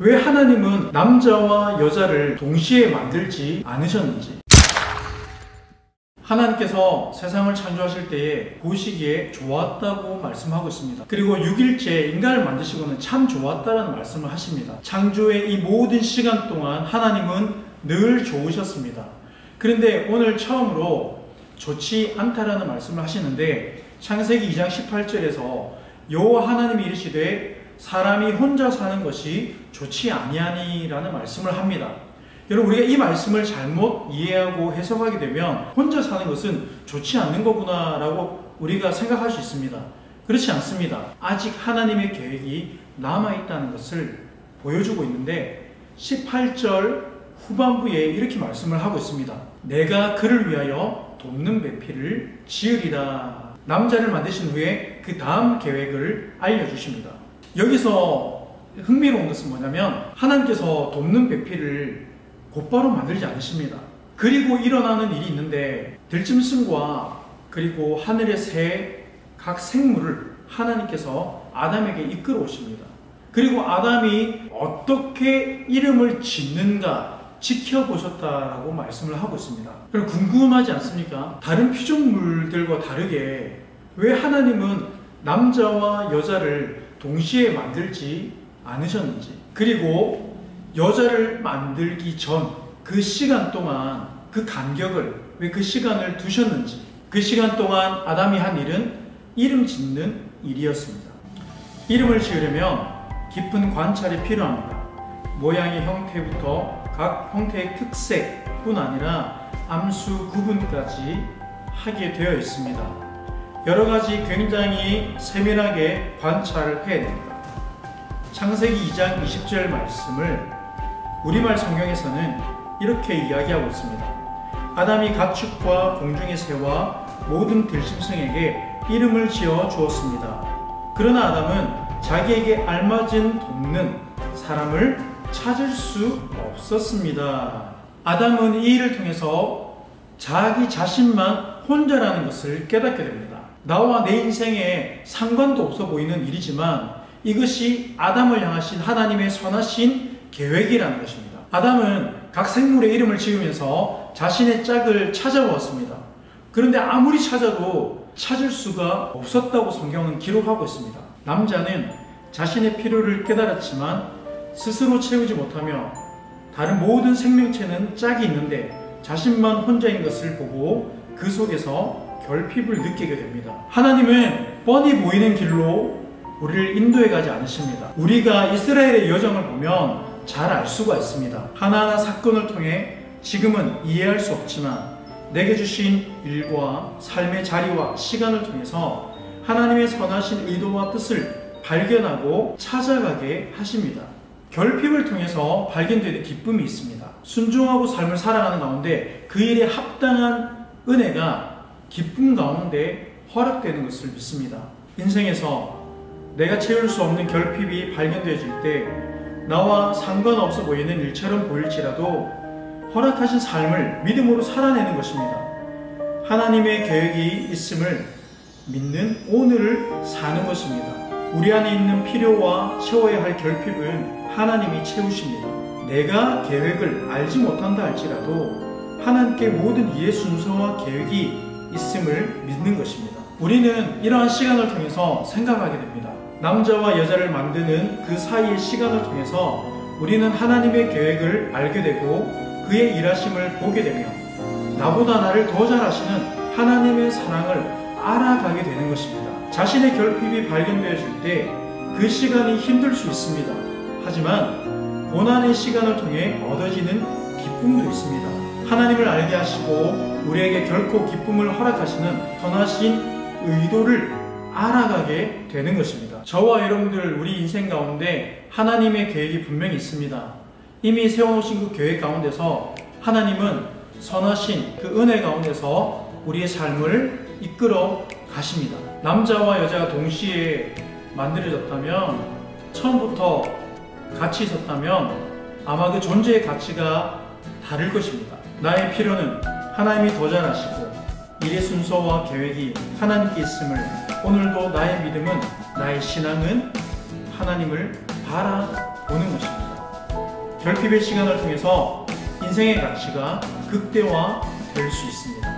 왜 하나님은 남자와 여자를 동시에 만들지 않으셨는지. 하나님께서 세상을 창조하실 때에 보시기에 좋았다고 말씀하고 있습니다. 그리고 6일째 인간을 만드시고는 참 좋았다라는 말씀을 하십니다. 창조의 이 모든 시간 동안 하나님은 늘 좋으셨습니다. 그런데 오늘 처음으로 좋지 않다라는 말씀을 하시는데, 창세기 2장 18절에서 여호와 하나님이 이르시되 사람이 혼자 사는 것이 좋지 아니하니라는 말씀을 합니다. 여러분, 우리가 이 말씀을 잘못 이해하고 해석하게 되면 혼자 사는 것은 좋지 않는 거구나 라고 우리가 생각할 수 있습니다. 그렇지 않습니다. 아직 하나님의 계획이 남아있다는 것을 보여주고 있는데, 18절 후반부에 이렇게 말씀을 하고 있습니다. 내가 그를 위하여 돕는 배필을 지으리라. 남자를 만드신 후에 그 다음 계획을 알려주십니다. 여기서 흥미로운 것은 뭐냐면, 하나님께서 돕는 배필을 곧바로 만들지 않으십니다. 그리고 일어나는 일이 있는데, 들짐승과 그리고 하늘의 새 각 생물을 하나님께서 아담에게 이끌어 오십니다. 그리고 아담이 어떻게 이름을 짓는가 지켜보셨다라고 말씀을 하고 있습니다. 그럼 궁금하지 않습니까? 다른 피조물들과 다르게 왜 하나님은 남자와 여자를 동시에 만들지 않으셨는지, 그리고 여자를 만들기 전 그 시간 동안 그 간격을 왜 그 시간을 두셨는지. 그 시간 동안 아담이 한 일은 이름 짓는 일이었습니다. 이름을 지으려면 깊은 관찰이 필요합니다. 모양의 형태부터 각 형태의 특색뿐 아니라 암수 구분까지 하게 되어 있습니다. 여러 가지 굉장히 세밀하게 관찰을 해야 됩니다. 창세기 2장 20절 말씀을 우리말 성경에서는 이렇게 이야기하고 있습니다. 아담이 가축과 공중의 새와 모든 들짐승에게 이름을 지어 주었습니다. 그러나 아담은 자기에게 알맞은 돕는 사람을 찾을 수 없었습니다. 아담은 이 일을 통해서 자기 자신만 혼자라는 것을 깨닫게 됩니다. 나와 내 인생에 상관도 없어 보이는 일이지만 이것이 아담을 향하신 하나님의 선하신 계획이라는 것입니다. 아담은 각 생물의 이름을 지으면서 자신의 짝을 찾아보았습니다. 그런데 아무리 찾아도 찾을 수가 없었다고 성경은 기록하고 있습니다. 남자는 자신의 필요를 깨달았지만 스스로 채우지 못하며 다른 모든 생명체는 짝이 있는데 자신만 혼자인 것을 보고 그 속에서 결핍을 느끼게 됩니다. 하나님은 뻔히 보이는 길로 우리를 인도해 가지 않으십니다. 우리가 이스라엘의 여정을 보면 잘 알 수가 있습니다. 하나하나 사건을 통해 지금은 이해할 수 없지만 내게 주신 일과 삶의 자리와 시간을 통해서 하나님의 선하신 의도와 뜻을 발견하고 찾아가게 하십니다. 결핍을 통해서 발견되는 기쁨이 있습니다. 순종하고 삶을 살아가는 가운데 그 일에 합당한 은혜가 기쁨 가운데 허락되는 것을 믿습니다. 인생에서 내가 채울 수 없는 결핍이 발견되어질 때 나와 상관없어 보이는 일처럼 보일지라도 허락하신 삶을 믿음으로 살아내는 것입니다. 하나님의 계획이 있음을 믿는 오늘을 사는 것입니다. 우리 안에 있는 필요와 채워야 할 결핍은 하나님이 채우십니다. 내가 계획을 알지 못한다 할지라도 하나님께 모든 일의 순서와 계획이 있음을 믿는 것입니다. 우리는 이러한 시간을 통해서 생각하게 됩니다. 남자와 여자를 만드는 그 사이의 시간을 통해서 우리는 하나님의 계획을 알게 되고 그의 일하심을 보게 되며 나보다 나를 더 잘 아시는 하나님의 사랑을 알아가게 되는 것입니다. 자신의 결핍이 발견되어질 때 그 시간이 힘들 수 있습니다. 하지만 고난의 시간을 통해 얻어지는 기쁨도 있습니다. 하나님을 알게 하시고 우리에게 결코 기쁨을 허락하시는 선하신 의도를 알아가게 되는 것입니다. 저와 여러분들 우리 인생 가운데 하나님의 계획이 분명히 있습니다. 이미 세워놓으신 그 계획 가운데서 하나님은 선하신 그 은혜 가운데서 우리의 삶을 이끌어 가십니다. 남자와 여자가 동시에 만들어졌다면, 처음부터 같이 있었다면 아마 그 존재의 가치가 다를 것입니다. 나의 필요는 하나님이 더 잘 아시고 일의 순서와 계획이 하나님께 있음을, 오늘도 나의 믿음은, 나의 신앙은 하나님을 바라보는 것입니다. 결핍의 시간을 통해서 인생의 가치가 극대화될 수 있습니다.